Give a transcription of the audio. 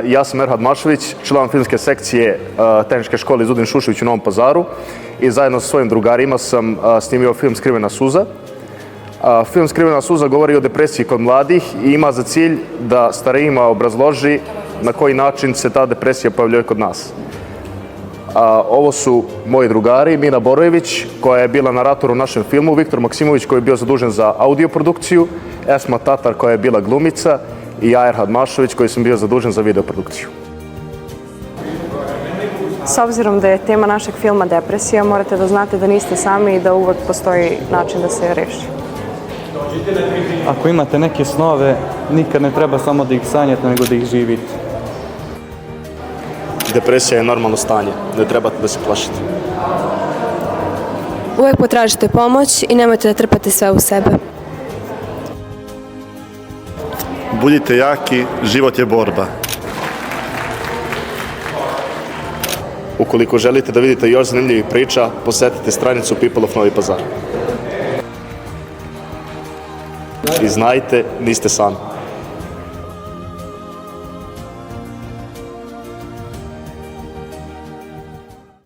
Ja sam Erhad Mašović, član filmske sekcije Tehničke škole Izudin Šušević u Novom Pazaru i zajedno sa svojim drugarima sam snimio film Skrivena suza. Film Skrivena suza govori o depresiji kod mladih i ima za cilj da starijima obrazloži na koji način se ta depresija pojavljuje kod nas. Ovo su moji drugari, Mina Borojević, koja je bila narator u našem filmu, Viktor Maksimović, koji je bio zadužen za audio produkciju, Esma Tatar, koja je bila glumica, i ja, Erhad Mašović, koji sam bio zadužen za videoprodukciju. S obzirom da je tema našeg filma depresija, morate da znate da niste sami i da uvek postoji način da se je reši. Ako imate neke snove, nikad ne treba samo da ih sanjate, nego da ih živite. Depresija je normalno stanje, ne trebate da se plašite. Uvek potražite pomoć i nemojte da trpate sve u sebe. Budite jaki, život je borba. Ukoliko želite da vidite još zanimljivih priča, posetite stranicu People of Novi Pazar. I znajte, niste sami.